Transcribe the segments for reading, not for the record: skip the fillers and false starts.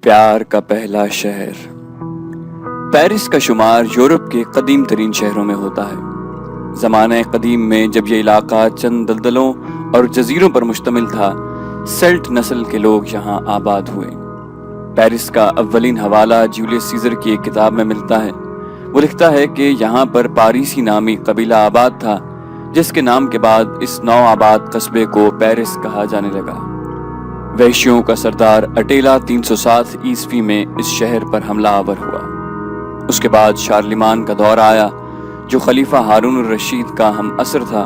پیار کا پہلا شہر۔ پیرس کا شمار یورپ کے قدیم ترین شہروں میں ہوتا ہے۔ زمانہ قدیم میں جب یہ علاقہ چند دلدلوں اور جزیروں پر مشتمل تھا، سیلٹ نسل کے لوگ یہاں آباد ہوئے۔ پیرس کا اولین حوالہ جولیس سیزر کی ایک کتاب میں ملتا ہے۔ وہ لکھتا ہے کہ یہاں پر پاریسی نامی قبیلہ آباد تھا، جس کے نام کے بعد اس نو آباد قصبے کو پیرس کہا جانے لگا۔ وحشیوں کا سردار اٹیلا 307 عیسوی میں اس شہر پر حملہ آور ہوا۔ اس کے بعد شارلمان کا دور آیا، جو خلیفہ ہارون الرشید کا ہم عصر تھا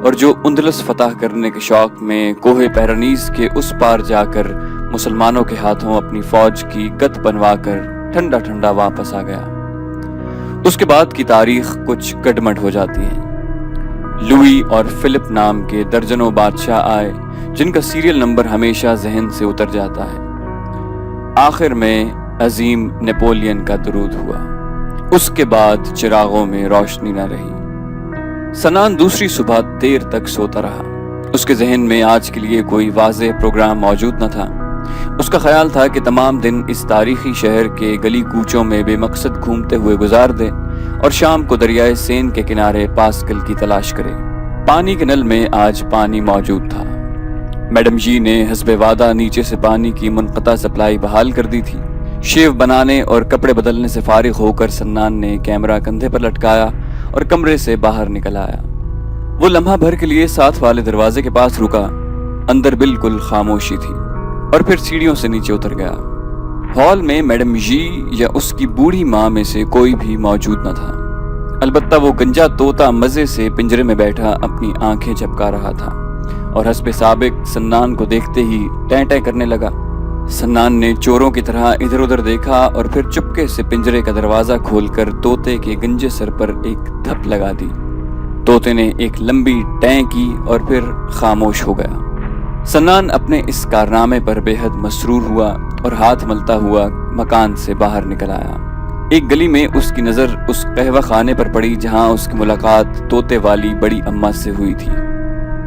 اور جو اندلس فتح کرنے کے شوق میں کوہ پیرنیز کے اس پار جا کر مسلمانوں کے ہاتھوں اپنی فوج کی گت بنوا کر ٹھنڈا ٹھنڈا واپس آ گیا۔ اس کے بعد کی تاریخ کچھ گڈمڈ ہو جاتی ہے۔ لوئی اور فلپ نام کے درجنوں بادشاہ آئے، جن کا سیریل نمبر ہمیشہ ذہن سے اتر جاتا ہے۔ آخر میں عظیم نیپولین کا درود ہوا۔ اس کے بعد چراغوں میں روشنی نہ رہی۔ سنان دوسری صبح دیر تک سوتا رہا۔ اس کے ذہن میں آج کے لیے کوئی واضح پروگرام موجود نہ تھا۔ اس کا خیال تھا کہ تمام دن اس تاریخی شہر کے گلی کوچوں میں بے مقصد گھومتے ہوئے گزار دے اور شام کو دریائے سین کے کنارے پاسکل کی تلاش کرے۔ پانی کے نل میں آج پانی موجود تھا۔ میڈم جی نے حسب وعدہ نیچے سے پانی کی منقطع سپلائی بحال کر دی تھی۔ شیو بنانے اور کپڑے بدلنے سے فارغ ہو کر سنان نے کیمرہ کندھے پر لٹکایا اور کمرے سے باہر نکل آیا۔ وہ لمحہ بھر کے لیے ساتھ والے دروازے کے پاس رکا۔ اندر بالکل خاموشی تھی اور پھر سیڑھیوں سے نیچے اتر گیا۔ ہال میں میڈم جی یا اس کی بوڑھی ماں میں سے کوئی بھی موجود نہ تھا۔ البتہ وہ گنجا طوطا مزے سے پنجرے میں بیٹھا اپنی آنکھیں جھپکا رہا تھا اور حسب سابق سنان کو دیکھتے ہی ٹیں ٹیں کرنے لگا۔ سنان نے چوروں کی طرح ادھر ادھر دیکھا اور پھر چپکے سے پنجرے کا دروازہ کھول کر طوطے کے گنجے سر پر ایک دھپ لگا دی۔ طوطے نے ایک لمبی ٹیں کی اور پھر خاموش ہو گیا۔ سنان اپنے اس کارنامے پر بے حد مسرور ہوا اور ہاتھ ملتا ہوا مکان سے باہر نکل آیا۔ ایک گلی میں اس کی نظر اس قہوہ خانے پر پڑی جہاں اس کی ملاقات طوطے والی بڑی اماں سے ہوئی تھی۔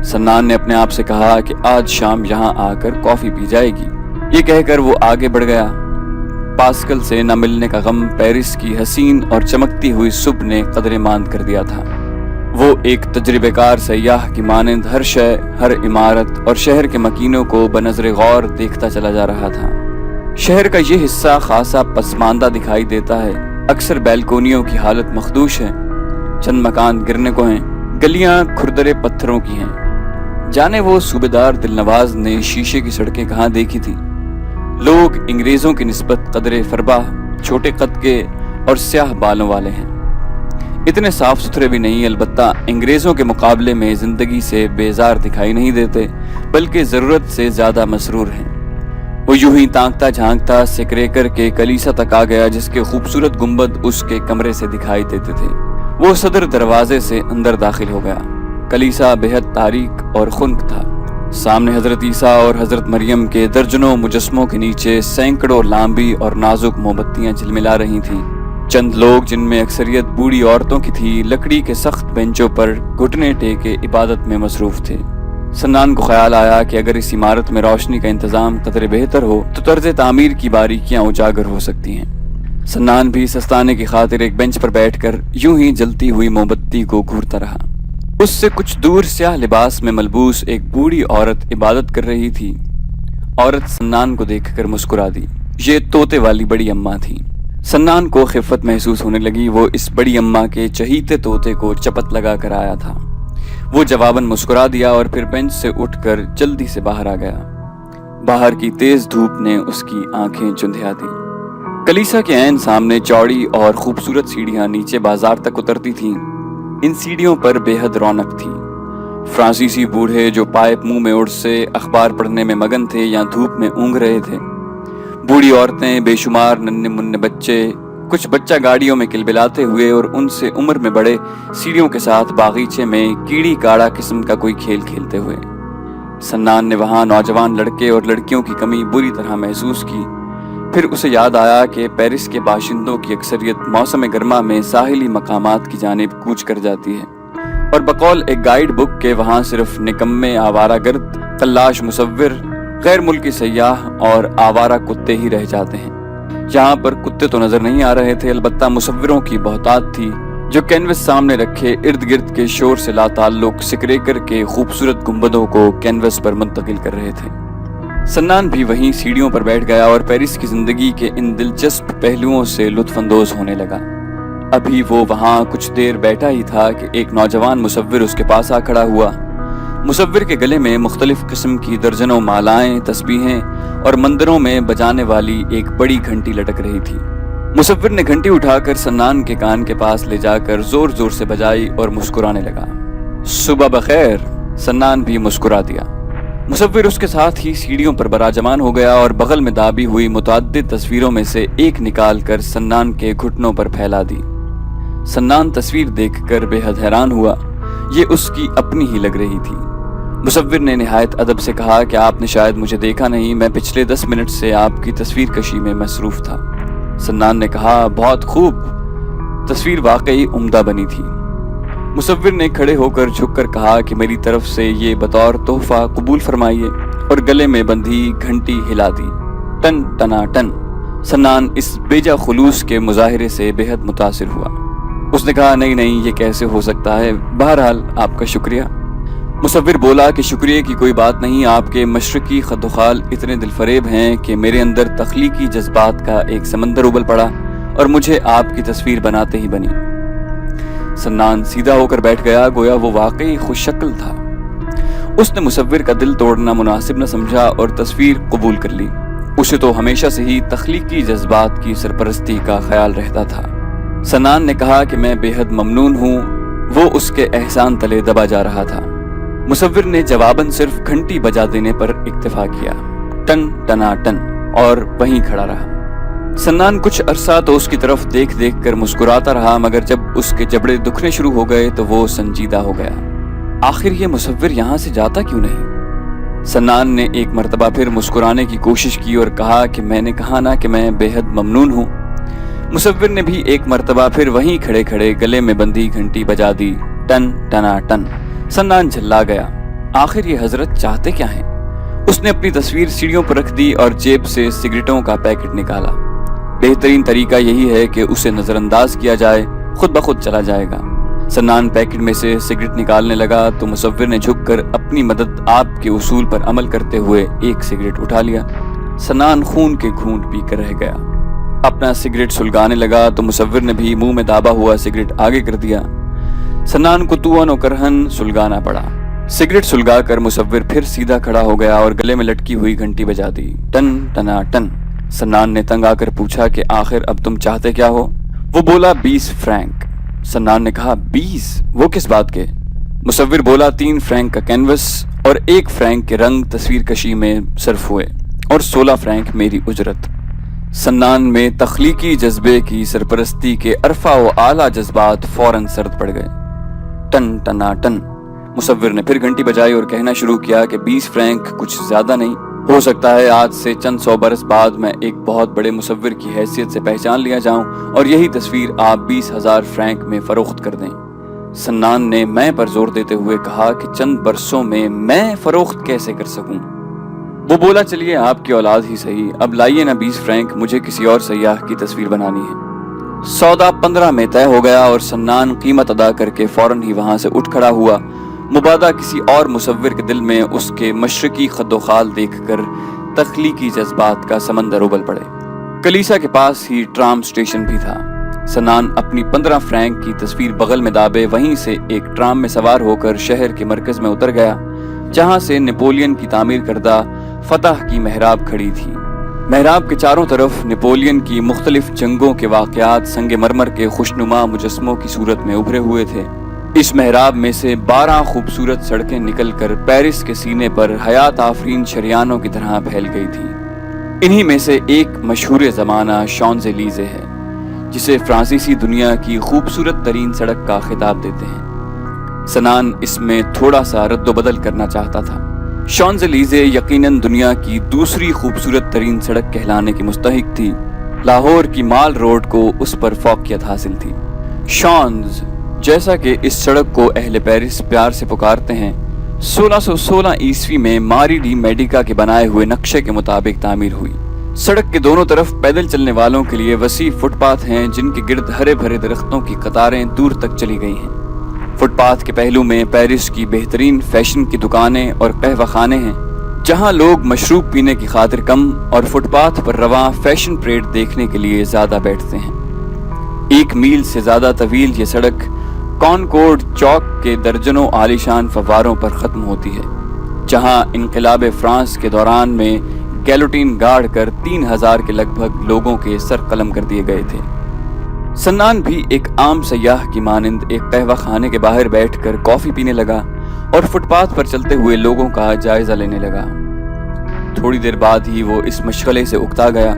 سنان نے اپنے آپ سے کہا کہ آج شام یہاں آ کر کافی پی جائے گی۔ یہ کہہ کر وہ آگے بڑھ گیا۔ پاسکل سے نہ ملنے کا غم پیرس کی حسین اور چمکتی ہوئی صبح نے قدرے ماند کر دیا تھا۔ وہ ایک تجربے کار سیاح کی مانند ہر شے، ہر عمارت اور شہر کے مکینوں کو بنظر غور دیکھتا چلا جا رہا تھا۔ شہر کا یہ حصہ خاصا پسماندہ دکھائی دیتا ہے۔ اکثر بیلکونیوں کی حالت مخدوش ہے، چند مکان گرنے کو ہیں، گلیاں کھردرے پتھروں کی ہیں۔ جانے وہ صوبیدار دلنواز نے شیشے کی سڑکیں کہاں دیکھی تھی۔ لوگ انگریزوں کی نسبت قدرے فرباہ، چھوٹے قد کے اور سیاہ بالوں والے ہیں۔ اتنے صاف ستھرے بھی نہیں، البتہ انگریزوں کے مقابلے میں زندگی سے بیزار دکھائی نہیں دیتے، بلکہ ضرورت سے زیادہ مسرور ہیں۔ وہ یوں ہی تانکتا جھانکتا سیکریکر کے کلیسا تک آ گیا، جس کے خوبصورت گنبد اس کے کمرے سے دکھائی دیتے تھے۔ وہ صدر دروازے سے اندر داخل ہو گیا۔ کلیسا بے حد تاریک اور خنک تھا۔ سامنے حضرت عیسیٰ اور حضرت مریم کے درجنوں مجسموں کے نیچے سینکڑوں لامبی اور نازک موم بتیاں جھلملا رہی تھیں۔ چند لوگ، جن میں اکثریت بوڑھی عورتوں کی تھی، لکڑی کے سخت بینچوں پر گھٹنے ٹیکے عبادت میں مصروف تھے۔ سنان کو خیال آیا کہ اگر اس عمارت میں روشنی کا انتظام قدرے بہتر ہو تو طرز تعمیر کی باریکیاں اجاگر ہو سکتی ہیں۔ سنان بھی سستانے کی خاطر ایک بینچ پر بیٹھ کر یوں ہی جلتی ہوئی موم بتی کو گھورتا رہا۔ اس سے کچھ دور سیاہ لباس میں ملبوس ایک بوڑھی عورت عبادت کر رہی تھی۔ عورت سنان کو دیکھ کر مسکرا دی۔ یہ طوطے والی بڑی اماں تھی۔ سنان کو خفت محسوس ہونے لگی۔ وہ اس بڑی اماں کے چہیتے طوطے کو چپت لگا کر آیا تھا۔ وہ جواباً مسکرا دیا اور پھر بینچ سے اٹھ کر جلدی سے باہر آ گیا۔ باہر کی تیز دھوپ نے اس کی آنکھیں چندھیا دی۔ کلیسا کے عین سامنے چوڑی اور خوبصورت سیڑھیاں نیچے بازار تک اترتی تھیں۔ ان سیڑھیوں پر بے حد رونق تھی۔ فرانسیسی بوڑھے جو پائپ منہ میں اڑ سے اخبار پڑھنے میں مگن تھے یا دھوپ میں اونگ رہے تھے۔ بوڑھی عورتیں، بے شمار ننھے منھے بچے، کچھ بچہ گاڑیوں میں کلبلاتے ہوئے اور ان سے عمر میں بڑے سیڑھیوں کے ساتھ باغیچے میں کیڑی کاڑا قسم کا کوئی کھیل کھیلتے ہوئے۔ سنان نے وہاں نوجوان لڑکے اور لڑکیوں کی کمی بری طرح محسوس کی۔ پھر اسے یاد آیا کہ پیرس کے باشندوں کی اکثریت موسم گرما میں ساحلی مقامات کی جانب کوچ کر جاتی ہے، اور بقول ایک گائیڈ بک کے وہاں صرف نکمے آوارہ گرد، قلاش مصور، غیر ملکی سیاح اور آوارہ کتے ہی رہ جاتے ہیں۔ यहाँ पर कुत्ते तो नजर नहीं आ रहे थे, अलबत्ता मुसव्विरों की बहुतात थी जो कैनवस सामने रखे इर्द गिर्द के शोर से लाताल्लुक सिकरेकर के खूबसूरत गुंबदों को कैनवस पर मुंतकिल कर रहे थे। सन्नान भी वहीं सीढ़ियों पर बैठ गया और पेरिस की जिंदगी के इन दिलचस्प पहलुओं से लुत्फानंदोज होने लगा। अभी वो वहां कुछ देर बैठा ही था कि एक नौजवान मुसव्विर उसके पास आ खड़ा हुआ। मुसव्विर के गले में मुख्तलिफ किस्म की दर्जनों मालाएं, तस्बीहें और मंदिरों में बजाने वाली एक बड़ी घंटी लटक रही थी। मुसव्विर ने घंटी उठाकर सन्नान के कान के पास ले जाकर जोर जोर से बजाई और मुस्कुराने लगा। सुबह बखैर, सन्नान भी मुस्कुरा दिया। मुसव्विर उसके साथ ही सीढ़ियों पर बराजमान हो गया और बगल में दाबी हुई मुतअद्दिद तस्वीरों में से एक निकाल कर सन्नान के घुटनों पर फैला दी। सन्नान तस्वीर देखकर बेहद हैरान हुआ, ये उसकी अपनी ही लग रही थी। मुसव्विर ने निहायत अदब से कहा कि आपने शायद मुझे देखा नहीं, मैं पिछले 10 मिनट से आपकी तस्वीर कशी में मसरूफ था। सन्नान ने कहा, बहुत खूब, तस्वीर वाकई उम्दा बनी थी। मुसव्विर ने खड़े होकर झुककर कहा कि मेरी तरफ से ये बतौर तोहफा कबूल फरमाइए और गले में बंधी घंटी हिला दी। टन टना टन। सन्नान इस बेजा खुलूस के मुजाहिरे से बेहद मुतासिर हुआ। उसने कहा, नहीं नहीं, ये कैसे हो सकता है, बहरहाल आपका शुक्रिया। मुसव्विर बोला कि शुक्रिया की कोई बात नहीं, आपके मशरकी खद्दुखाल इतने दिलफरेब हैं कि मेरे अंदर तख्लीकी जज्बात का एक समंदर उबल पड़ा और मुझे आपकी तस्वीर बनाते ही बनी। सन्नान सीधा होकर बैठ गया, गोया वो वाकई खुशशक्ल था। उसने मुसव्विर का दिल तोड़ना मुनासिब न समझा और तस्वीर कबूल कर ली। उसे तो हमेशा से ही तख्लीकी जज्बात की सरपरस्ती का ख्याल रहता था। सन्नान ने कहा कि मैं बेहद ममनून हूँ। वो उसके एहसान तले दबा जा रहा था। मुसव्विर ने जवाबन सिर्फ घंटी बजा देने पर इक्तफा किया, टन टना टन, और वहीं खड़ा रहा। सन्नान कुछ अरसा तो उसकी तरफ देख देख कर मुस्कुराता रहा, मगर जब उसके जबड़े दुखने शुरू हो गए तो वो संजीदा हो गया। आखिर ये मुसव्विर यहाँ से जाता क्यों नहीं? सन्नान ने एक मर्तबा फिर मुस्कुराने की कोशिश की और कहा कि मैंने कहा ना कि मैं बेहद ममनून हूँ। मुसव्विर ने भी एक मर्तबा फिर वहीं खड़े खड़े गले में बंधी घंटी बजा दी, टन टना टन। सन्नान झल्ला गया, आखिर ये हजरत चाहते क्या हैं? उसने अपनी तस्वीर सीढ़ियों पर रख दी और जेब से सिगरेटों का पैकेट निकाला। बेहतरीन तरीका यही है कि उसे नजरअंदाज किया जाए, खुद ब खुद चला जाएगा। सन्नान पैकेट में से सिगरेट निकालने लगा तो मुसव्विर ने झुककर अपनी मदद आप के उसूल पर अमल करते हुए एक सिगरेट उठा लिया। सन्नान खून के घूंट पीकर रह गया। अपना सिगरेट सुलगाने लगा तो मुसव्विर ने भी मुंह में दाबा हुआ सिगरेट आगे कर दिया। सन्नान को तुअन करहन सुलगाना पड़ा। सिगरेट सुलगा कर मुसव्विर फिर सीधा खड़ा हो गया और गले में लटकी हुई घंटी बजा दी, टन टना टन। सन्नान ने तंग आकर पूछा कि आखिर अब तुम चाहते क्या हो? वो बोला, 20 फ्रैंक। सन्नान ने कहा, 20? वो किस बात के? मुसव्विर बोला, 3 फ्रैंक का कैनवस और 1 फ्रैंक के रंग तस्वीर कशी में सर्फ हुए और 16 फ्रैंक मेरी उजरत। सन्नान में तख्लीकी जज्बे की सरपरस्ती के अरफा व आला जज्बात फौरन सर्द पड़ गए। टन टना टन। मुसव्विर ने फिर घंटी बजाई और कहना शुरू किया कि 20 फ्रैंक कुछ ज्यादा नहीं, हो सकता है आज से चंद 100 बरस बाद मैं एक बहुत बड़े मुसव्विर की हैसियत से पहचान लिया जाऊं और यही तस्वीर आप 20,000 फ्रैंक में फरोख्त कर दें। सन्नान ने मैं पर जोर देते हुए कहा कि चंद बरसों में मैं फरोख्त कैसे कर सकूं? वो बोला, चलिए आपकी औलाद ही सही, अब लाइए ना 20 फ्रैंक, मुझे किसी और सयाह की तस्वीर बनानी है। सौदा 15 में तय हो गया और सन्नान कीमत अदा करके फौरन ही वहां से उठ खड़ा हुआ। मुबादा किसी और मुसव्विर के दिल में उसके मशरकी खद्दोखाल देखकर तख्लीकी जज्बात का समंदर उबल पड़े। कलीसा के पास ही ट्राम स्टेशन भी था। सन्नान अपनी 15 फ्रैंक की तस्वीर बगल में दाबे वहीं से एक ट्राम में सवार होकर शहर के मरकज में उतर गया, जहां से नेपोलियन की तामीर करदा फतह की मेहराब खड़ी थी। मेहराब के चारों तरफ नेपोलियन की मुख्तलिफ जंगों के वाक़यात संगे मरमर के खुशनुमा मुजस्मों की सूरत में उभरे हुए थे। इस मेहराब में से 12 खूबसूरत सड़कें निकलकर पेरिस के सीने पर हयात आफरीन शरियानों की तरह फैल गई थी। इन्हीं में से एक मशहूर ज़माना शॉन्ज़ेलीज़े है, जिसे फ्रांसीसी दुनिया की खूबसूरत तरीन सड़क का खिताब देते हैं। सन्नान इसमें थोड़ा सा रद्दोबदल करना चाहता था। शॉन्ज़ेलीज़े यकीनन दुनिया की दूसरी खूबसूरत तरीन सड़क कहलाने की मुस्तहिक थी। लाहौर की माल रोड को उस पर फौकियत हासिल थी। शॉन्ज़, जैसा कि इस सड़क को अहले पेरिस प्यार से पुकारते हैं, 1616 ईस्वी में मारी डी मेडिका के बनाए हुए नक्शे के मुताबिक तामीर हुई। सड़क के दोनों तरफ पैदल चलने वालों के लिए वसी फुटपाथ हैं, जिनके गिर्द हरे भरे दरख्तों की कतारें दूर तक चली गई हैं। फुटपाथ के पहलू में पेरिस की बेहतरीन फैशन की दुकानें और कहवाखाने हैं, जहां लोग मशरूब पीने की खातिर कम और फुटपाथ पर रवां फैशन परेड देखने के लिए ज्यादा बैठते हैं। 1 मील से ज्यादा तवील ये सड़क कॉनकॉर्ड चौक के दर्जनों आलीशान फव्वारों पर खत्म होती है, जहां इनकलाब फ्रांस के दौरान में गैलोटीन गाड़ कर 3000 के लगभग लोगों के सर कलम कर दिए गए थे। सन्नान भी एक आम सयाह की मानिंद एक कहवा खाने के बाहर बैठकर कॉफी पीने लगा और फुटपाथ पर चलते हुए लोगों का जायजा लेने लगा। थोड़ी देर बाद ही वो इस मशगले से उकता गया।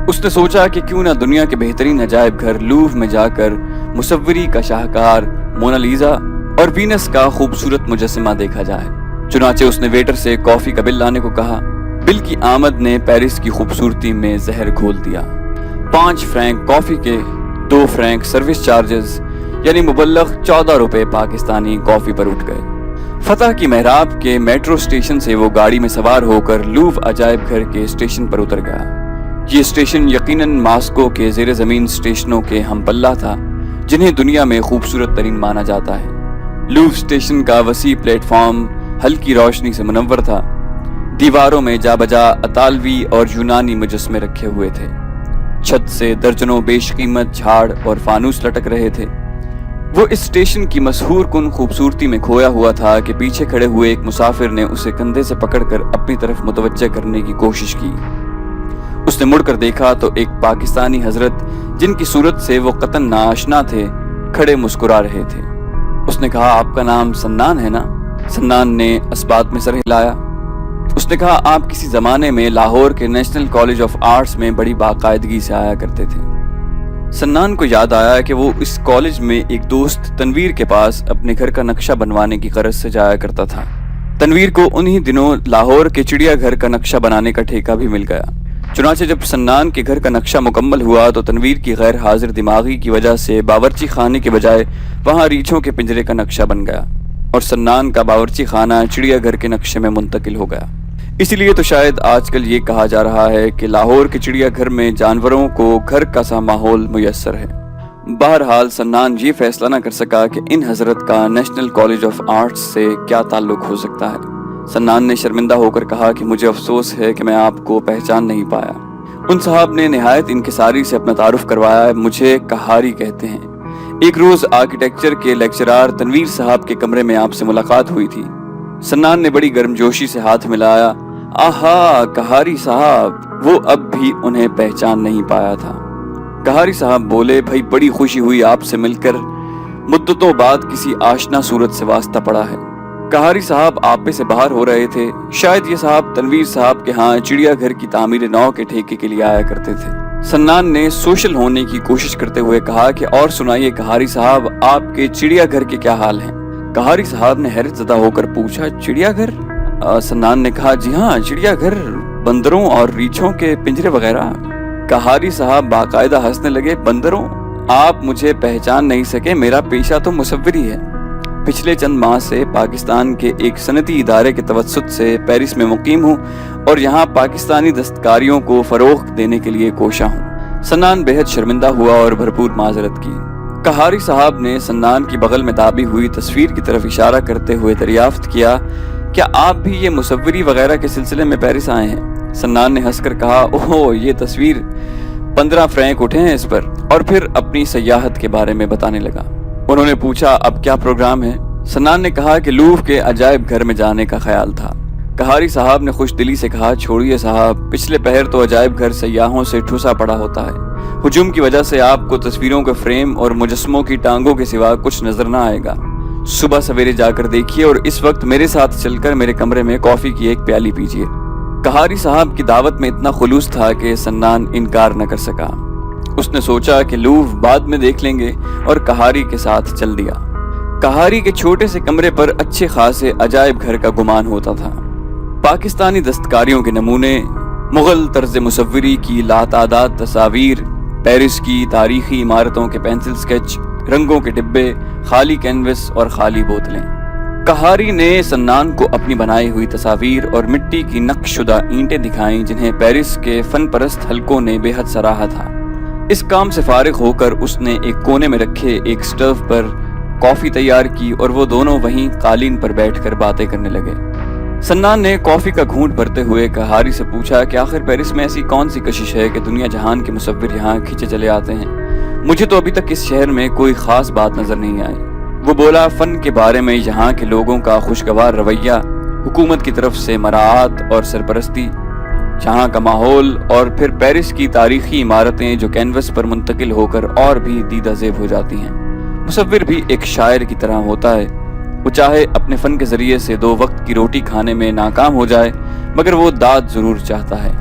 उसने सोचा कि क्यों ना दुनिया के बेहतरीन अजायब घर लूव में जाकर मुसव्विरी का शाहकार मोनालिसा और वीनस का खूबसूरत मुजस्समा देखा जाए। चुनाचे उसने वेटर से कॉफी का बिल लाने को कहा। बिल की आमद ने पेरिस की खूबसूरती में जहर घोल दिया। 5 फ्रैंक कॉफी के, 2 फ्रैंक सर्विस चार्जेस, यानी मुबल्लग 14 रुपए पाकिस्तानी कॉफी पर उठ गए। फतह की मेहराब के मेट्रो स्टेशन से वो गाड़ी में सवार होकर लूव अजायब घर के स्टेशन पर उतर गया। ये स्टेशन यकीनन मास्को के ज़ेरे ज़मीन स्टेशनों के हमपल्ला था, जिन्हें दुनिया में खूबसूरत तरीन माना जाता है। लूव स्टेशन का वसी प्लेटफॉर्म हल्की रोशनी से मुनव्वर था। दीवारों में जाबजा अतालवी और यूनानी मुजस्मे रखे हुए थे। छत से दर्जनों बेशकीमत झाड़ और फानूस लटक रहे थे। वो इस स्टेशन की मशहूर कुन खूबसूरती में खोया हुआ था कि पीछे खड़े हुए एक मुसाफिर ने उसे कंधे से पकड़कर अपनी तरफ मुतवज्जह करने की कोशिश की। उसने मुड़कर देखा तो एक पाकिस्तानी हजरत, जिनकी सूरत से वो कतन नाआशना थे, खड़े मुस्कुरा रहे थे। उसने कहा, आपका नाम सन्नान है ना? सन्नान ने अस्बात में सर हिलाया। उसने कहा, आप किसी जमाने में लाहौर के नेशनल कॉलेज ऑफ आर्ट्स में बड़ी बाकायदगी से आया करते थे। सन्नान को याद आया कि वो इस कॉलेज में एक दोस्त तनवीर के पास अपने घर का नक्शा बनवाने की गरज से जाया करता था। तनवीर को उन्हीं दिनों लाहौर के चिड़ियाघर का नक्शा बनाने का ठेका भी मिल गया। चुनाचे जब सन्नान के घर का नक्शा मुकम्मल हुआ तो तनवीर की गैर हाजिर दिमागी की वजह से बावर्ची खाने के बजाय वहां रीछों के पिंजरे का नक्शा बन गया और सन्नान का बावर्ची खाना चिड़ियाघर के नक्शे में मुंतकिल हो गया। इसीलिए तो शायद आजकल ये कहा जा रहा है कि लाहौर के चिड़ियाघर में जानवरों को घर का सा माहौल मुयस्सर है। बहरहाल सन्नान ये फैसला न कर सका कि इन हजरत का नेशनल कॉलेज ऑफ आर्ट्स से क्या ताल्लुक हो सकता है। सन्नान ने शर्मिंदा होकर कहा कि मुझे अफसोस है कि मैं आपको पहचान नहीं पाया। उन साहब ने निहायत इंकिसारी से अपना तारुफ करवाया। मुझे कहारी कहते हैं। एक रोज आर्किटेक्चर के लेक्चरार तनवीर साहब के कमरे में आपसे मुलाकात हुई थी। सन्नान ने बड़ी गर्मजोशी से हाथ मिलाया। आहा, कहारी साहब! वो अब भी उन्हें पहचान नहीं पाया था। कहारी साहब बोले, भाई बड़ी खुशी हुई आपसे मिलकर। मुद्दतों बाद किसी आशना सूरत से वास्ता पड़ा है। कहारी साहब आपे से बाहर हो रहे थे। शायद ये साहब तनवीर साहब के यहाँ चिड़ियाघर की तामीर नौ के ठेके के लिए आया करते थे। सन्नान ने सोशल होने की कोशिश करते हुए कहा कि और सुनाइए कहारी साहब, आपके चिड़ियाघर के क्या हाल हैं? कहारी साहब ने हैरत ज़दा होकर पूछा, चिड़ियाघर? सन्नान ने कहा, जी हाँ, चिड़ियाघर, बंदरों और रीछों के पिंजरे वगैरह। कहारी साहब बाकायदा हंसने लगे। बंदरों? आप मुझे पहचान नहीं सके, मेरा पेशा तो मुसव्विरी है। पिछले चंद माह से पाकिस्तान के एक सनती इदारे के तवस्सुत से पेरिस में मुकीम हूँ और यहाँ पाकिस्तानी दस्तकारियों को फरोग देने के लिए कोशा हूँ। सन्नान बेहद शर्मिंदा हुआ और भरपूर माजरत की। कहारी साहब ने सन्नान की बगल में दाबी हुई तस्वीर की तरफ इशारा करते हुए दरियाफ्त किया, क्या आप भी ये मुसव्विरी वगैरह के सिलसिले में पेरिस आए हैं? सन्नान ने हंसकर कहा, ओहो, ये तस्वीर 15 फ्रैंक उठे हैं इस पर। और फिर अपनी सयाहत के बारे में बताने लगा। उन्होंने पूछा, अब क्या प्रोग्राम है? सन्नान ने कहा कि लूव के अजायब घर में जाने का ख्याल था। कहारी साहब ने खुश दिली से कहा, छोड़िए साहब, पिछले पहर तो अजायब घर सयाहों से ठुसा पड़ा होता है। हुजूम की वजह से आपको तस्वीरों के फ्रेम और मुजस्मों की टांगों के सिवा कुछ नजर ना आएगा। सुबह सवेरे जाकर देखिए और इस वक्त मेरे साथ चलकर मेरे कमरे में कॉफी की एक प्याली पीजिए। कहारी साहब की दावत में इतना खुलूस था कि सन्नान इनकार न कर सका। उसने सोचा कि लूव बाद में देख लेंगे और कहारी के साथ चल दिया। कहारी के छोटे से कमरे पर अच्छे खासे अजायब घर का गुमान होता था। पाकिस्तानी दस्तकारियों के नमूने, मुगल तर्ज मुसव्विरी की लातादाद तस्वीर, पेरिस की तारीखी इमारतों के पेंसिल स्केच, रंगों के डिब्बे, खाली कैनवस और खाली बोतलें। کہاری نے سنان کو اپنی بنائی ہوئی تصاویر اور مٹی کی نقش شدہ اینٹیں دکھائیں جنہیں پیرس کے فن پرست حلقوں نے بے حد سراہا تھا۔ اس کام سے فارغ ہو کر اس نے ایک کونے میں رکھے ایک سٹو پر کافی تیار کی اور وہ دونوں وہیں قالین پر بیٹھ کر باتیں کرنے لگے۔ سنان نے کافی کا گھونٹ بھرتے ہوئے کہاری سے پوچھا کہ آخر پیرس میں ایسی کون سی کشش ہے کہ دنیا جہان کے مصور یہاں کھینچے چلے آتے ہیں؟ مجھے تو ابھی تک اس شہر میں کوئی خاص بات نظر نہیں آئی۔ وہ بولا، فن کے بارے میں یہاں کے لوگوں کا خوشگوار رویہ، حکومت کی طرف سے مراعات اور سرپرستی، یہاں کا ماحول اور پھر پیرس کی تاریخی عمارتیں جو کینوس پر منتقل ہو کر اور بھی دیدہ زیب ہو جاتی ہیں۔ مصور بھی ایک شاعر کی طرح ہوتا ہے، وہ چاہے اپنے فن کے ذریعے سے 2 وقت کی روٹی کھانے میں ناکام ہو جائے مگر وہ داد ضرور چاہتا ہے۔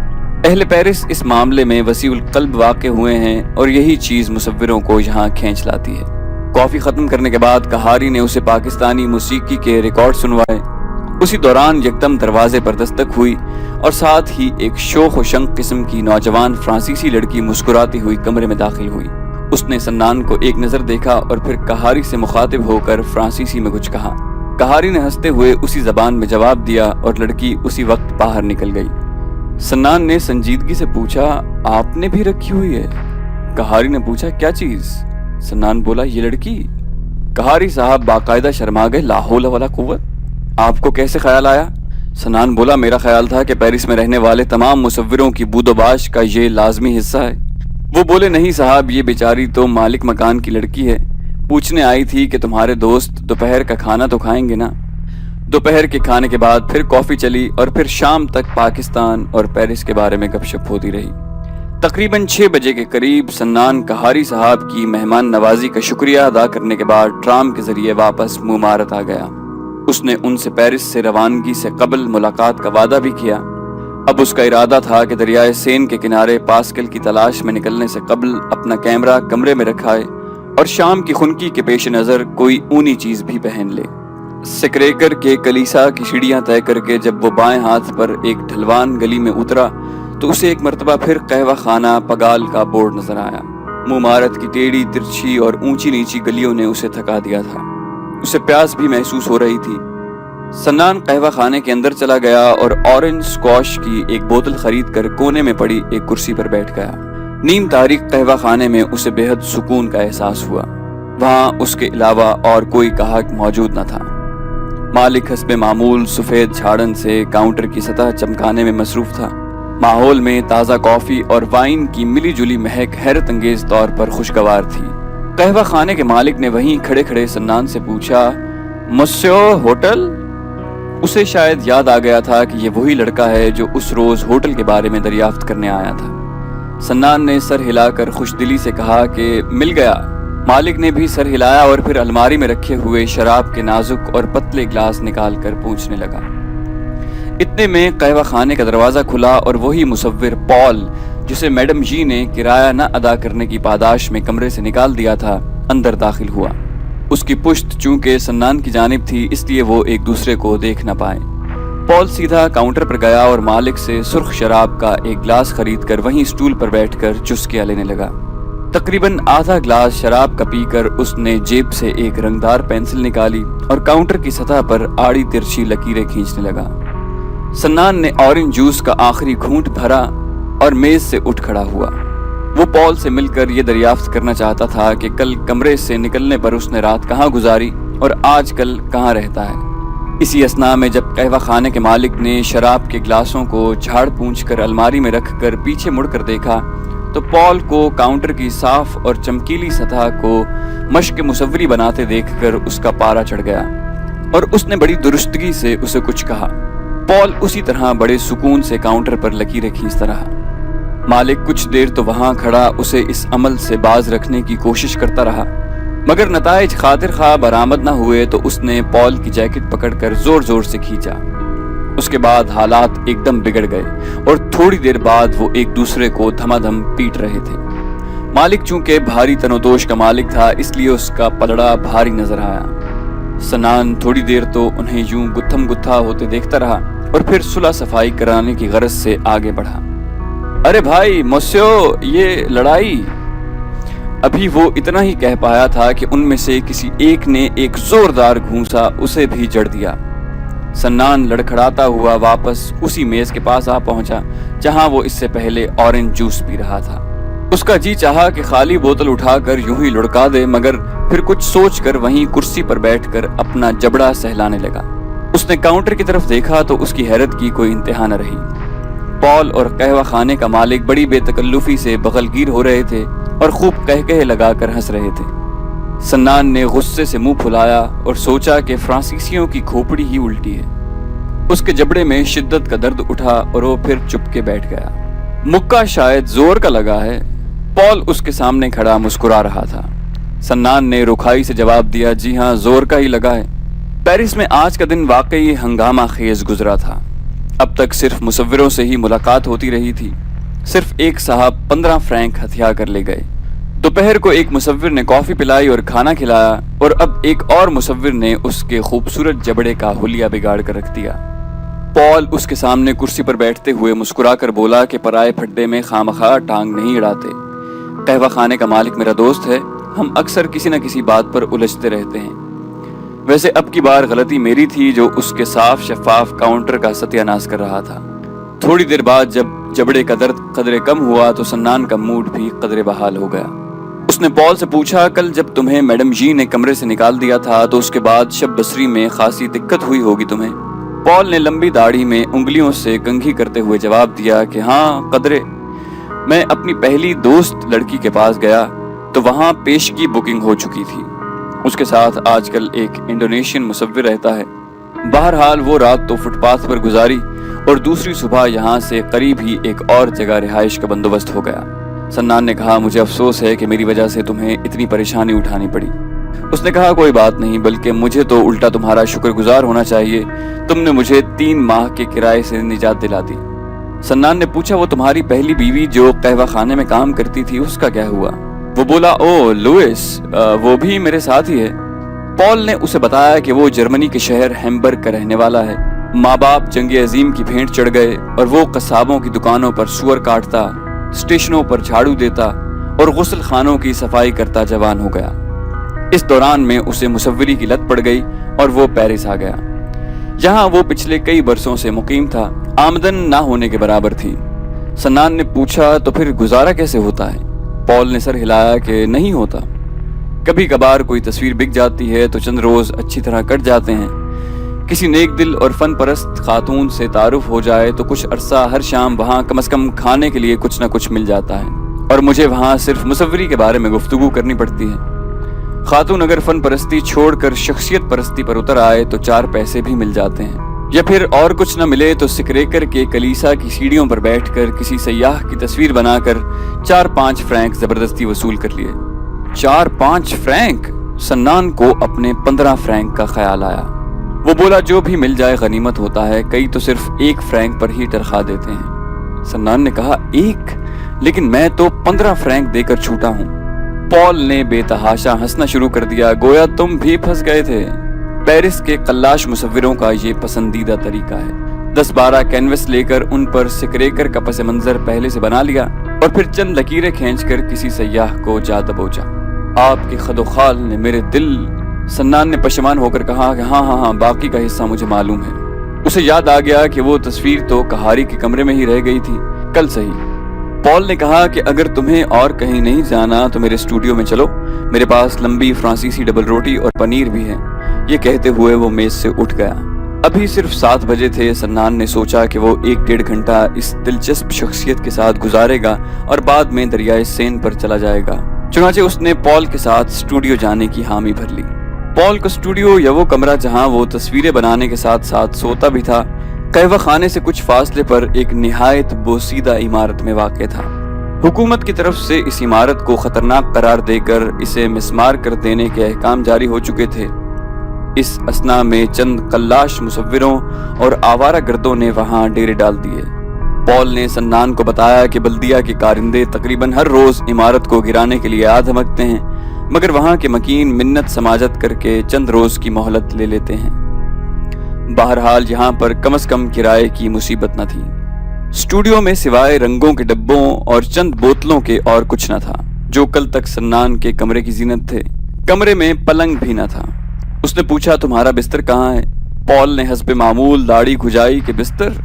اہل پیرس اس معاملے میں وسیع القلب واقع ہوئے ہیں اور یہی چیز مصوروں کو یہاں کھینچ لاتی ہے۔ کافی ختم کرنے کے بعد کہاری نے اسے پاکستانی موسیقی کے ریکارڈ سنوائے۔ اسی دوران یکدم دروازے پر دستک ہوئی اور ساتھ ہی ایک شوخ و شنق قسم کی نوجوان فرانسیسی لڑکی مسکراتی ہوئی کمرے میں داخل ہوئی۔ اس نے سنان کو ایک نظر دیکھا اور پھر کہاری سے مخاطب ہو کر فرانسیسی میں کچھ کہا۔ کہاری نے ہنستے ہوئے اسی زبان میں جواب دیا اور لڑکی اسی وقت باہر نکل گئی۔ سنان نے سنجیدگی سے پوچھا، آپ نے بھی رکھی ہوئی ہے؟ کہاری نے پوچھا، کیا چیز؟ سنان بولا، یہ لڑکی۔ کہاری صاحب باقاعدہ شرما گئے، لا حول ولا قوت، آپ کو کیسے خیال آیا؟ سنان بولا، میرا خیال تھا کہ پیرس میں رہنے والے تمام مصوروں کی بود و باش کا یہ لازمی حصہ ہے۔ وہ بولے، نہیں صاحب، یہ بیچاری تو مالک مکان کی لڑکی ہے، پوچھنے آئی تھی کہ تمہارے دوست دوپہر کا کھانا تو کھائیں گے نا؟ دوپہر کے کھانے کے بعد پھر کافی چلی اور پھر شام تک پاکستان اور پیرس کے بارے میں گپ شپ ہوتی رہی۔ تقریباً 6 بجے کے قریب سنان کہاری صاحب کی مہمان نوازی کا شکریہ ادا کرنے کے بعد ٹرام کے ذریعے واپس ممارت آ گیا۔ اس نے ان سے پیرس سے روانگی سے قبل ملاقات کا وعدہ بھی کیا۔ اب اس کا ارادہ تھا کہ دریائے سین کے کنارے پاسکل کی تلاش میں نکلنے سے قبل اپنا کیمرہ کمرے میں رکھائے اور شام کی خنکی کے پیش نظر کوئی اونی چیز بھی پہن لے۔ سکریکر کے کلیسا کی سیڑھیاں طے کر کے جب وہ بائیں ہاتھ پر ایک ڈھلوان گلی میں اترا تو اسے ایک مرتبہ پھر قہوہ خانہ پگال کا بورڈ نظر آیا۔ ممارت کی ٹیڑھی ترچھی اور اونچی نیچی گلیوں نے اسے تھکا دیا تھا، اسے پیاس بھی محسوس ہو رہی تھی۔ سنان قہوہ خانے کے اندر چلا گیا اور اورنج سکواش کی ایک بوتل خرید کر کونے میں پڑی ایک کرسی پر بیٹھ گیا۔ نیم تاریک قہوہ خانے میں اسے بے حد سکون کا احساس ہوا۔ وہاں اس کے علاوہ اور کوئی گاہک موجود نہ تھا۔ مالک حسب معمول سفید جھاڑن سے کاؤنٹر کی سطح چمکانے میں مصروف تھا۔ ماحول میں تازہ کافی اور وائن کی ملی جلی مہک حیرت انگیز طور پر خوشگوار تھی۔ قہوہ خانے کے مالک نے وہیں کھڑے کھڑے سنان سے پوچھا، مسیو ہوٹل؟ اسے شاید یاد آ گیا تھا کہ یہ وہی لڑکا ہے جو اس روز ہوٹل کے بارے میں دریافت کرنے آیا تھا۔ سنان نے سر ہلا کر خوش دلی سے کہا کہ مل گیا۔ مالک نے بھی سر ہلایا اور پھر الماری میں رکھے ہوئے شراب کے نازک اور پتلے گلاس نکال کر پوچھنے لگا۔ اتنے میں قہوہ خانے کا دروازہ کھلا اور وہی مصور پال، جسے میڈم جی نے کرایہ نہ ادا کرنے کی پاداش میں کمرے سے نکال دیا تھا، اندر داخل ہوا۔ اس کی پشت چونکہ سنان کی جانب تھی اس لیے وہ ایک دوسرے کو دیکھ نہ پائے۔ پال سیدھا کاؤنٹر پر گیا اور مالک سے سرخ شراب کا ایک گلاس خرید کر وہیں سٹول پر بیٹھ کر چسکیاں لینے لگا۔ تقریباً آدھا گلاس شراب کا پی کر اس نے جیب سے ایک رنگدار پینسل نکالی اور کاؤنٹر کی سطح پر آڑی ترچھی لکیریں کھینچنے لگا۔ سنان نے اورنج جوس کا آخری گھونٹ بھرا اور میز سے اٹھ کھڑا ہوا۔ وہ پال سے مل کر یہ دریافت کرنا چاہتا تھا کہ کل کمرے سے نکلنے پر اس نے رات کہاں گزاری اور آج کل کہاں رہتا ہے۔ اسی اثناء میں جب قہوہ خانے کے مالک نے شراب کے گلاسوں کو جھاڑ پونچھ کر الماری میں رکھ کر پیچھے مڑ کر دیکھا تو پال کو کاؤنٹر کی صاف اور چمکیلی سطح کو مشق مصوری بناتے دیکھ کر اس کا پارا چڑھ گیا اور اس نے بڑی درستگی سے اسے کچھ کہا۔ پال اسی طرح بڑے سکون سے کاؤنٹر پر لکیریں کھینچتا رہا۔ مالک کچھ دیر تو وہاں کھڑا اسے اس عمل سے باز رکھنے کی کوشش کرتا رہا، مگر نتائج خاطر خواہ برآمد نہ ہوئے تو اس نے پال کی جیکٹ پکڑ کر زور زور سے کھینچا۔ اس کے بعد حالات ایک دم بگڑ گئے اور تھوڑی دیر بعد وہ ایک دوسرے کو دھما دھم پیٹ رہے تھے۔ مالک چونکہ بھاری تنوتوش کا مالک تھا اس لیے اس کا پلڑا بھاری نظر آیا۔ سنان تھوڑی دیر تو انہیں یوں گتھم گتھا ہوتے دیکھتا رہا اور پھر صلح صفائی کرانے کی غرض سے آگے بڑھا۔ ارے بھائی مسیو، یہ لڑائی؟ अभी वो इतना ही कह पाया था कि उनमें से किसी एक ने एक जोरदार घूंसा उसे भी जड़ दिया। सन्नान लड़खड़ाता हुआ वापस उसी मेज के पास आ पहुंचा जहां वो इससे पहले ऑरेंज जूस पी रहा था। उसका जी चाहा कि खाली बोतल उठाकर यूं ही लुढ़का दे, मगर फिर कुछ सोचकर वहीं कुर्सी पर बैठकर अपना जबड़ा सहलाने लगा। उसने काउंटर की तरफ देखा तो उसकी हैरत की कोई इंतहा न रही। पॉल और कहवा खाने का मालिक बड़ी बेतकल्लुफी से बगलगीर हो रहे थे और खूब कहकहे लगाकर हंस रहे थे। सन्नान ने गुस्से से मुंह फुलाया और सोचा कि फ्रांसीसियों की खोपड़ी ही उल्टी है। उसके जबड़े में शिद्दत का दर्द उठा और वो फिर चुपके बैठ गया। मुक्का शायद जोर का लगा है। पॉल उसके सामने खड़ा मुस्कुरा रहा था। सन्नान ने रुखाई से जवाब दिया, जी हाँ, जोर का ही लगा है। पेरिस में आज का दिन वाकई हंगामा खेज गुजरा था। अब तक सिर्फ मुसव्विरों से ही मुलाकात होती रही थी। सिर्फ एक साहब 15 फ्रैंक हथिया कर ले गए। दोपहर को एक मुसव्विर ने कॉफी पिलाई और खाना खिलाया, और अब एक और मुसव्विर ने उसके खूबसूरत जबड़े का हुलिया बिगाड़ कर रख दिया। पॉल उसके सामने कुर्सी पर बैठते हुए मुस्कुराकर बोला कि पराए फड्डे में खामखा टांग नहीं अड़ाते। कहवा खाने का मालिक मेरा दोस्त है, हम अक्सर किसी न किसी बात पर उलझते रहते हैं। वैसे अब की बार गलती मेरी थी जो उसके साफ शफाफ काउंटर का सत्यानाश कर रहा था। थोड़ी देर बाद जब जबड़े का दर्द कदरे कम हुआ तो सन्नान का मूड भी कदरे बहाल हो गया। उसने पॉल से पूछा, कल जब तुम्हें मैडम जी ने कमरे से निकाल दिया था तो उसके बाद शब बसरी में खासी दिक्कत हुई होगी तुम्हें। पॉल ने लंबी दाढ़ी में उंगलियों से कंघी करते हुए जवाब दिया कि हाँ कदरे। मैं अपनी पहली दोस्त लड़की के पास गया तो वहां पेशगी बुकिंग हो चुकी थी। उसके साथ आजकल एक इंडोनेशियन मुसव्विर रहता है। बहरहाल वो रात तो फुटपाथ पर गुजारी और दूसरी सुबह यहाँ से करीब ही एक और जगह रिहाइश का बंदोबस्त हो गया। सन्नान ने कहा, मुझे अफसोस है कि मेरी वजह से तुम्हें इतनी परेशानी उठानी पड़ी। उसने कहा, कोई बात नहीं, बल्कि मुझे तो उल्टा तुम्हारा शुक्रगुजार होना चाहिए। तुमने मुझे 3 माह के किराए से निजात दिला दी। सन्नान ने पूछा, वो तुम्हारी पहली बीवी जो कहवा खाने में काम करती थी उसका क्या हुआ? वो बोला, ओ लुइस, वो भी मेरे साथ ही है। पॉल ने उसे बताया कि वो जर्मनी के शहर हैम्बर्ग का रहने वाला है। माँ बाप जंग अजीम की भेंट चढ़ गए और वो कसाबों की दुकानों पर सुअर काटता, स्टेशनों पर झाड़ू देता और गुस्ल खानों की सफाई करता जवान हो गया। इस दौरान में उसे मुसव्विरी की लत पड़ गई और वो पेरिस आ गया। यहाँ वो पिछले कई बरसों से मुकीम था। आमदन ना होने के बराबर थी। सन्नान ने पूछा, तो फिर गुजारा कैसे होता है? पॉल ने सर हिलाया कि नहीं होता। कभी कभार कोई तस्वीर बिक जाती है तो चंद रोज अच्छी तरह कट जाते हैं। किसी नेक दिल और फन परस्त खातून से तारुफ हो जाए तो कुछ अरसा हर शाम वहाँ कम से कम खाने के लिए कुछ न कुछ मिल जाता है, और मुझे वहाँ सिर्फ मुसव्विरी के बारे में गुफ्तगू करनी पड़ती है। खातून अगर फन परस्ती छोड़कर शख्सियत परस्ती पर उतर आए तो 4 पैसे भी मिल जाते हैं, या फिर और कुछ न मिले तो सिकरेकर के कलीसा की सीढ़ियों पर बैठकर किसी सयाह की तस्वीर बनाकर 4-5 फ्रैंक जबरदस्ती वसूल कर लिए। 4-5 फ्रैंक? सन्नान को अपने 15 फ्रैंक का ख्याल आया। वो बोला, जो भी मिल जाए गनीमत होता है, कई तो सिर्फ 1 फ्रैंक पर ही तनख्वाह देते हैं। सन्नान ने कहा, 1? लेकिन मैं तो 15 फ्रैंक देकर छूटा हूँ। पॉल ने बेतहाशा हंसना शुरू कर दिया, गोया तुम भी फंस गए थे। पेरिस के कल्लाश मुसव्विरों का ये पसंदीदा तरीका है। 10-12 कैनवस लेकर उन पर सिकरेकर का पस मंजर पहले से बना लिया और फिर चंद लकीरें खींचकर किसी सयाह को जा दबोचा। आपके खदोखाल ने मेरे दिल। सन्नान ने पशेमान होकर कहा कि हाँ, बाकी का हिस्सा मुझे मालूम है। उसे याद आ गया कि वो तस्वीर तो कहारी के कमरे में ही रह गई थी। कल सही। पॉल ने कहा कि अगर तुम्हें और कहीं नहीं जाना तो मेरे स्टूडियो में चलो, मेरे पास लंबी फ्रांसीसी डबल रोटी और पनीर भी है। ये कहते हुए वो मेज से उठ गया। अभी सिर्फ 7 बजे थे। सन्नान ने सोचा कि वो 1-1.5 घंटा इस दिलचस्प शख्सियत के साथ गुजारेगा और बाद में दरियाए सेन पर चला जाएगा। चुनाचे उसने पॉल के साथ स्टूडियो जाने की हामी भर ली। पॉल का स्टूडियो या वो कमरा जहां वो तस्वीरें बनाने के साथ साथ सोता भी था, कहवा खाने से कुछ फासले पर एक निहायत बोसीदा इमारत में वाक़ था। हुकूमत की तरफ से इस इमारत को खतरनाक करार देकर इसे मिस्मार कर देने के अहकाम जारी हो चुके थे। इस असना में चंद कल्लाश मुसव्विरों और आवारा गर्दों ने वहां डेरे डाल दिए। पॉल ने सन्नान को बताया कि बल्दिया के कारिंदे तकरीबन हर रोज इमारत को गिराने के लिए आ धमकते हैं, मगर वहां के मकीन मिन्नत समाजत करके चंद रोज की मोहलत ले लेते हैं। बहरहाल यहाँ पर कम से कम किराए की मुसीबत न थी। स्टूडियो में सिवाय रंगों के डब्बों और चंद बोतलों के और कुछ न था, जो कल तक सन्नान के कमरे की जीनत थे। कमरे में पलंग भी न था। उसने पूछा, तुम्हारा बिस्तर कहाँ है? पॉल ने हस्बे मामूल दाढ़ी खुजाई कि बिस्तर,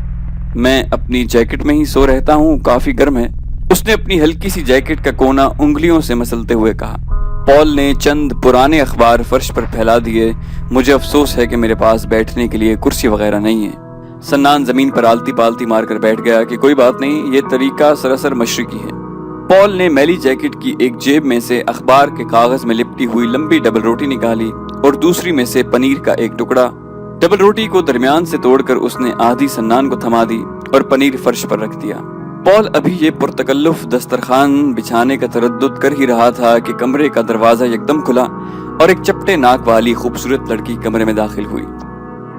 मैं अपनी जैकेट में ही सो रहता हूँ, काफी गर्म है। उसने अपनी हल्की सी जैकेट का कोना उंगलियों से मसलते हुए कहा। पॉल ने चंद पुराने अखबार फर्श पर फैला दिए। मुझे अफसोस है कि मेरे पास बैठने के लिए कुर्सी वगैरह नहीं है। सन्नान जमीन पर आलती पालती मारकर बैठ गया कि कोई बात नहीं, ये तरीका सरासर मशरकी है। पॉल ने मैली जैकेट की एक जेब में से अखबार के कागज में लिपटी हुई लंबी डबल रोटी निकाली और दूसरी में से पनीर का एक टुकड़ा। डबल रोटी को दरमियान से तोड़कर उसने आधी सन्नान को थमा दी और पनीर फर्श पर रख दिया। पॉल अभी ये पुरतकल्लुफ दस्तरखान बिछाने का तरद्दुद कर ही रहा था कि कमरे का दरवाजा एकदम खुला और एक चपटे नाक वाली खूबसूरत लड़की कमरे में दाखिल हुई।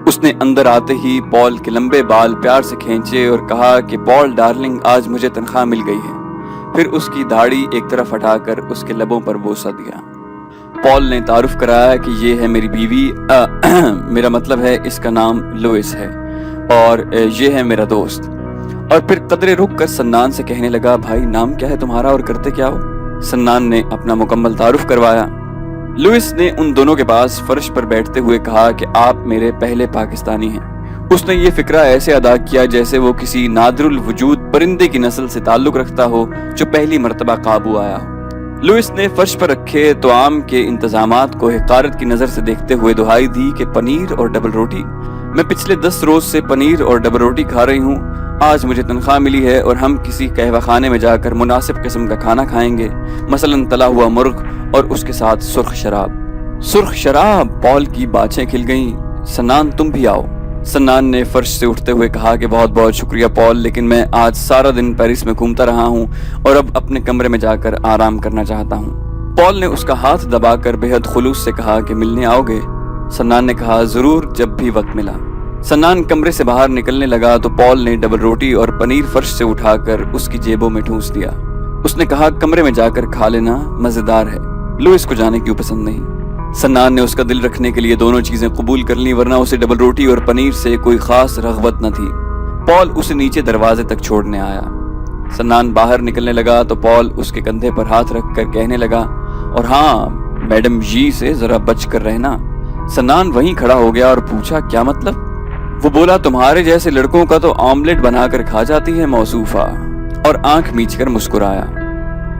उसने अंदर आते ही पॉल के लंबे बाल प्यार से खींचे और कहा कि पॉल डार्लिंग, आज मुझे तनख्वाह मिल गई है। फिर उसकी दाढ़ी एक तरफ हटाकर उसके लबों पर बोसा दिया। पॉल ने तारुफ कराया कि ये है मेरी बीवी, मेरा मतलब है इसका नाम लुइस है, और ये है मेरा दोस्त। और फिर कदरे रुक कर सन्नान से कहने लगा, भाई नाम क्या है तुम्हारा और करते क्या हो? सन्नान ने अपना मुकम्मल तारुफ करवाया। लुइस ने उन दोनों के पास फर्श पर बैठते हुए कहा कि आप मेरे पहले पाकिस्तानी हैं। उसने ये फिक्रा ऐसे अदा किया जैसे वो किसी नादिरुल वजूद परिंदे की नस्ल से ताल्लुक रखता हो जो पहली मर्तबा काबू आया हो। लुइस ने फर्श पर रखे तोआम के इंतजामात को हिकारत की नजर से देखते हुए दुहाई दी कि पनीर और डबल रोटी, मैं पिछले 10 रोज से पनीर और डबल रोटी खा रही हूँ। आज मुझे तनख्वाह मिली है और हम किसी कहवा खाने में जाकर मुनासिब किस्म का खाना खाएंगे, मसलन तला हुआ मुर्ग और उसके साथ सुर्ख शराब। सुर्ख शराब? पॉल की बाछें खिल गईं। सन्नान तुम भी आओ। सन्नान ने फर्श से उठते हुए कहा कि बहुत बहुत शुक्रिया पॉल, लेकिन मैं आज सारा दिन पेरिस में घूमता रहा हूँ और अब अपने कमरे में जाकर आराम करना चाहता हूँ। पॉल ने उसका हाथ दबाकर बेहद खुलूस से कहा कि मिलने आओगे? सन्नान ने कहा, जरूर, जब भी वक्त मिला। सन्नान कमरे से बाहर निकलने लगा तो पॉल ने डबल रोटी और पनीर फर्श से उठाकर उसकी जेबों में ठूंस दिया। उसने कहा, कमरे में जाकर खा लेना, मजेदार है। लुइस को जाने क्यों पसंद नहीं? सन्नान ने उसका दिल रखने के लिए दोनों चीजें कबूल कर ली, वरना उसे डबल रोटी और पनीर से कोई खास रग़बत न थी। पॉल उसे नीचे दरवाजे तक छोड़ने आया। सन्नान बाहर निकलने लगा तो पॉल उसके कंधे पर हाथ रखकर कहने लगा, और हाँ, मैडम जी से जरा बच कर रहना। सन्नान वहीं खड़ा हो गया और पूछा, क्या मतलब? वो बोला, तुम्हारे जैसे लड़कों का तो ऑमलेट बनाकर खा जाती है मौसूफा, और आंख मीचकर मुस्कुराया।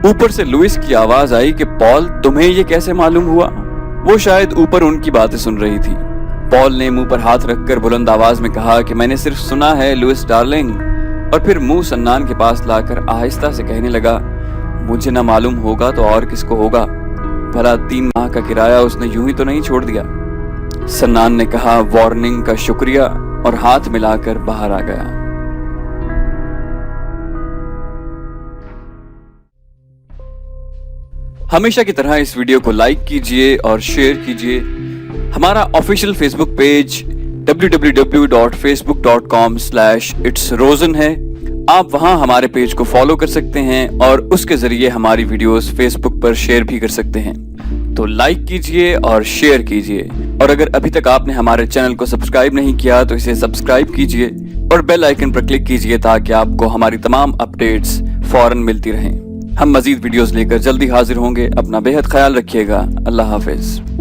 ऊपर से लुइस की आवाज आई कि पॉल, तुम्हें ये कैसे मालूम हुआ? वो शायद ऊपर उनकी बातें सुन रही थी। पॉल ने मुंह पर हाथ रखकर बुलंद आवाज में कहा कि मैंने सिर्फ सुना है लुइस डार्लिंग, और फिर मुंह सन्नान के पास लाकर आहिस्ता से कहने लगा, मुझे ना मालूम होगा तो और किसको होगा? भला 3 माह का किराया उसने यूं ही तो नहीं छोड़ दिया? सन्नान ने कहा, वार्निंग का शुक्रिया, और हाथ मिलाकर बाहर आ गया। हमेशा की तरह इस वीडियो को लाइक कीजिए और शेयर कीजिए। हमारा ऑफिशियल फेसबुक पेज www.facebook.com/itsrozen है। आप वहां हमारे पेज को फॉलो कर सकते हैं और उसके जरिए हमारी वीडियोस फेसबुक पर शेयर भी कर सकते हैं। तो लाइक कीजिए और शेयर कीजिए, और अगर अभी तक आपने हमारे चैनल को सब्सक्राइब नहीं किया तो इसे सब्सक्राइब कीजिए और बेल आइकन पर क्लिक कीजिए ताकि आपको हमारी तमाम अपडेट्स फौरन मिलती रहें। हम मजीद वीडियोस लेकर जल्दी हाजिर होंगे। अपना बेहद ख्याल रखिएगा। अल्लाह हाफिज।